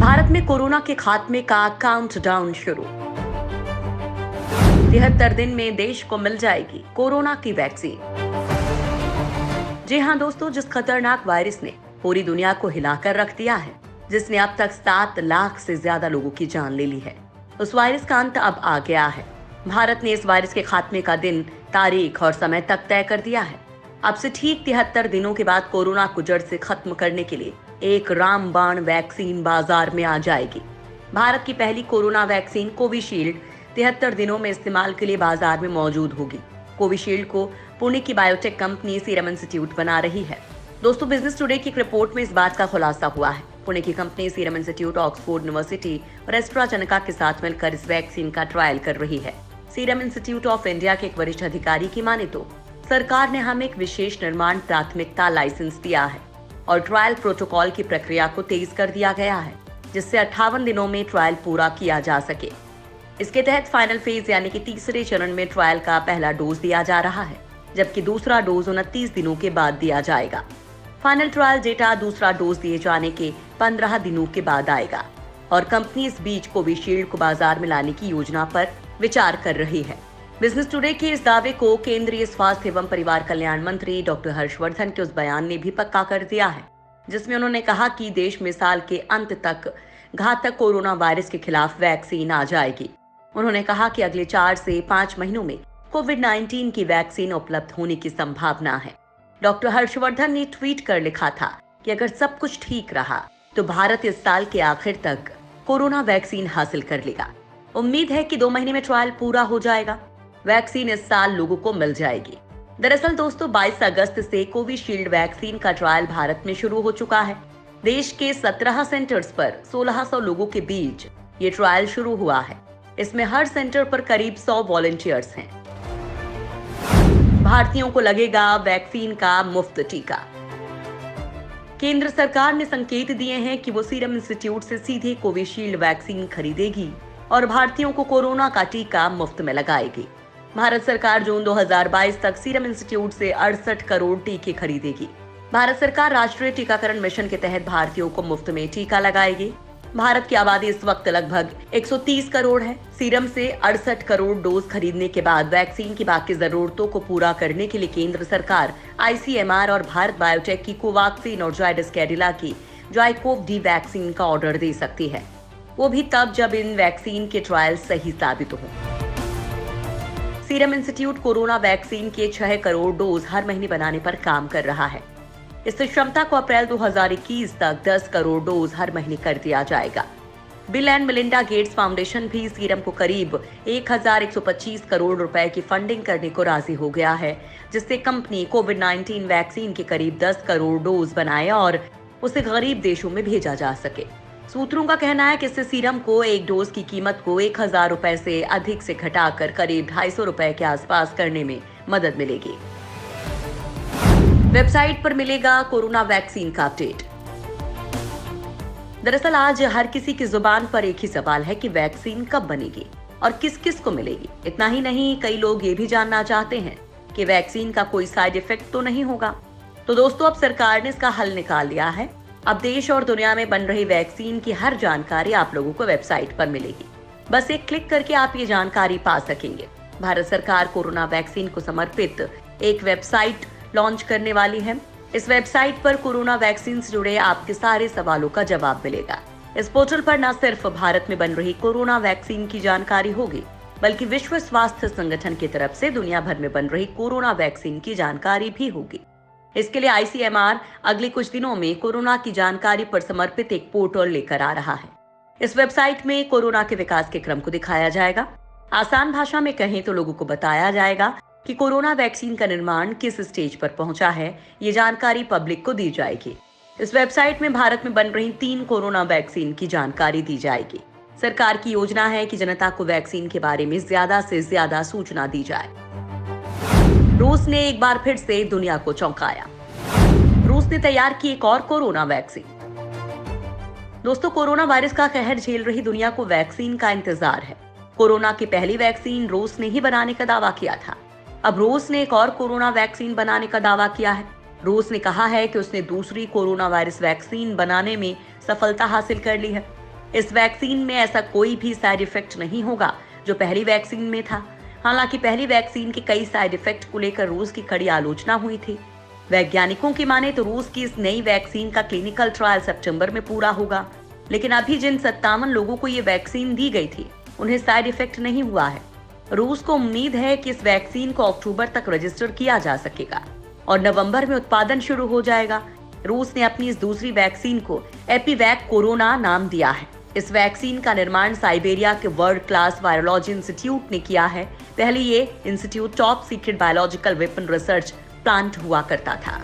भारत में कोरोना के खात्मे का काउंटडाउन शुरू। 73 दिन में देश को मिल जाएगी कोरोना की वैक्सीन। जी हां दोस्तों, जिस खतरनाक वायरस ने पूरी दुनिया को हिलाकर रख दिया है, जिसने अब तक 7 लाख से ज्यादा लोगों की जान ले ली है, उस वायरस का अंत अब आ गया है। भारत ने इस वायरस के खात्मे का दिन, तारीख और समय तक तय कर दिया है। अब से ठीक 73 दिनों के बाद कोरोना को जड़ से खत्म करने के लिए एक रामबाण वैक्सीन बाजार में आ जाएगी। भारत की पहली कोरोना वैक्सीन कोविशील्ड 73 दिनों में इस्तेमाल के लिए बाजार में मौजूद होगी। कोविशील्ड को पुणे की बायोटेक कंपनी सीरम इंस्टीट्यूट बना रही है। दोस्तों, बिजनेस टुडे की एक रिपोर्ट में इस बात का खुलासा हुआ है। पुणे की company serum institute, Oxford university और एस्ट्राजेनेका के साथ मिलकर इस वैक्सीन का ट्रायल कर रही है। सीरम इंस्टीट्यूट ऑफ इंडिया के एक वरिष्ठ अधिकारी की माने तो सरकार ने हमें एक विशेष निर्माण प्राथमिकता लाइसेंस दिया है और ट्रायल प्रोटोकॉल की प्रक्रिया को तेज कर दिया गया है, जिससे 58 दिनों में ट्रायल पूरा किया जा सके। इसके तहत फाइनल फेज यानी कि तीसरे चरण में ट्रायल का पहला डोज दिया जा रहा है, जबकि दूसरा डोज 29 दिनों के बाद दिया जाएगा। फाइनल ट्रायल डेटा दूसरा डोज दिए जाने के 15 दिनों के बाद आएगा और कंपनी इस बीच कोविशील्ड को बाजार में लाने की योजना पर विचार कर रही है। बिजनेस टुडे के इस दावे को केंद्रीय स्वास्थ्य एवं परिवार कल्याण मंत्री डॉक्टर हर्षवर्धन के उस बयान ने भी पक्का कर दिया है, जिसमें उन्होंने कहा कि देश में साल के अंत तक घातक कोरोना वायरस के खिलाफ वैक्सीन आ जाएगी। उन्होंने कहा कि अगले 4 से 5 महीनों में कोविड-19 की वैक्सीन उपलब्ध होने की संभावना है। डॉक्टर हर्षवर्धन ने ट्वीट कर लिखा था कि अगर सब कुछ ठीक रहा तो भारत इस साल के आखिर तक कोरोना वैक्सीन हासिल कर लेगा। उम्मीद है कि 2 महीने में ट्रायल पूरा हो जाएगा। वैक्सीन इस साल लोगों को मिल जाएगी। दरअसल दोस्तों, 22 अगस्त से कोविशील्ड वैक्सीन का ट्रायल भारत में शुरू हो चुका है। देश के 17 सेंटर्स पर 1600 लोगों के बीच ये ट्रायल शुरू हुआ है। इसमें हर सेंटर पर करीब 100 वॉलंटियर्स हैं। भारतीयों को लगेगा वैक्सीन का मुफ्त टीका। केंद्र सरकार ने संकेत दिए हैं कि वो सीरम इंस्टीट्यूट से सीधे कोविशील्ड वैक्सीन खरीदेगी और भारतीयों को कोरोना का टीका मुफ्त में लगाएगी। भारत सरकार जून 2022 तक सीरम इंस्टीट्यूट से 68 करोड़ टीके खरीदेगी। भारत सरकार राष्ट्रीय टीकाकरण मिशन के तहत भारतीयों को मुफ्त में टीका लगाएगी। भारत की आबादी इस वक्त लगभग 130 करोड़ है। सीरम से 68 करोड़ डोज खरीदने के बाद वैक्सीन की बाकी जरूरतों को पूरा करने के लिए केंद्र सरकार ICMR और भारत बायोटेक की कोवैक्सीन और जायडस कैडिला की जाइकोव डी वैक्सीन का ऑर्डर दे सकती है। वो भी तब जब इन वैक्सीन के ट्रायल सही साबित हों। सीरम इंस्टीट्यूट कोरोना वैक्सीन के 6 करोड़ डोज हर महीने बनाने पर काम कर रहा है। इस क्षमता को अप्रैल 2021 तक 10 करोड़ डोज हर महीने कर दिया जाएगा। Bill and Melinda Gates foundation भी सीरम को करीब 1125 करोड़ रुपए की फंडिंग करने को राजी हो गया है, जिससे कंपनी कोविड-19 वैक्सीन के करीब 10 करोड़ डोज बनाए और उसे गरीब देशों में भेजा जा सके। सूत्रों का कहना है कि इससे सीरम को एक डोज की कीमत को 1000 रुपए से अधिक से घटाकर करीब 250 रुपए के आसपास करने में मदद मिलेगी। वेबसाइट पर मिलेगा कोरोना वैक्सीन का अपडेट। दरअसल आज हर किसी की जुबान पर एक ही सवाल है कि वैक्सीन कब बनेगी और किस किस को मिलेगी। इतना ही नहीं, कई लोग ये भी जानना चाहते हैं कि वैक्सीन का कोई साइड इफेक्ट तो नहीं होगा। तो दोस्तों, अब सरकार ने इसका हल निकाल लिया है। अब देश और दुनिया में बन रही वैक्सीन की हर जानकारी आप लोगों को वेबसाइट पर मिलेगी। बस एक क्लिक करके आप ये जानकारी पा सकेंगे। भारत सरकार कोरोना वैक्सीन को समर्पित एक वेबसाइट लॉन्च करने वाली है। इस वेबसाइट पर कोरोना वैक्सीन से जुड़े आपके सारे सवालों का जवाब मिलेगा। इस पोर्टल पर न सिर्फ भारत में बन रही कोरोना वैक्सीन की जानकारी होगी, बल्कि विश्व स्वास्थ्य संगठन की तरफ से दुनिया भर में बन रही कोरोना वैक्सीन की जानकारी भी होगी। इसके लिए ICMR अगले कुछ दिनों में कोरोना की जानकारी पर समर्पित एक पोर्टल लेकर आ रहा है। इस वेबसाइट में कोरोना के विकास के क्रम को दिखाया जाएगा। आसान भाषा में कहें तो लोगों को बताया जाएगा कि कोरोना वैक्सीन का निर्माण किस स्टेज पर पहुंचा है। ये जानकारी पब्लिक को दी जाएगी। इस वेबसाइट में भारत में बन रही 3 कोरोना वैक्सीन की जानकारी दी जाएगी। सरकार की योजना है कि जनता को वैक्सीन के बारे में ज्यादा से ज्यादा सूचना दी जाए। रूस ने एक बार फिर से दुनिया को चौंकाया। रूस ने तैयार की एक और कोरोना वैक्सीन। दोस्तों, कोरोना वायरस का कहर झेल रही दुनिया को वैक्सीन का इंतजार है। कोरोना की पहली वैक्सीन रूस ने ही बनाने का दावा किया था। अब रूस ने एक और कोरोना वैक्सीन बनाने का दावा किया है। रूस ने कहा है कि उसने दूसरी कोरोना वायरस वैक्सीन बनाने में सफलता हासिल कर ली है। इस वैक्सीन में ऐसा कोई भी साइड इफेक्ट नहीं होगा जो पहली वैक्सीन में था। हालांकि पहली वैक्सीन के कई साइड इफेक्ट को लेकर रूस की कड़ी आलोचना हुई थी। वैज्ञानिकों की माने तो रूस की इस नई वैक्सीन का क्लिनिकल ट्रायल सितंबर में पूरा होगा, लेकिन अभी जिन 57 लोगों को ये वैक्सीन दी गई थी उन्हें साइड इफेक्ट नहीं हुआ है। रूस को उम्मीद है कि इस वैक्सीन को अक्टूबर तक रजिस्टर किया जा सकेगा और नवंबर में उत्पादन शुरू हो जाएगा। रूस ने अपनी इस दूसरी वैक्सीन को एपिवैक कोरोना नाम दिया है। इस वैक्सीन का निर्माण साइबेरिया के वर्ल्ड क्लास वायरोलॉजी इंस्टीट्यूट ने किया है। पहले ये institute top secret biological weapon research plant हुआ करता था।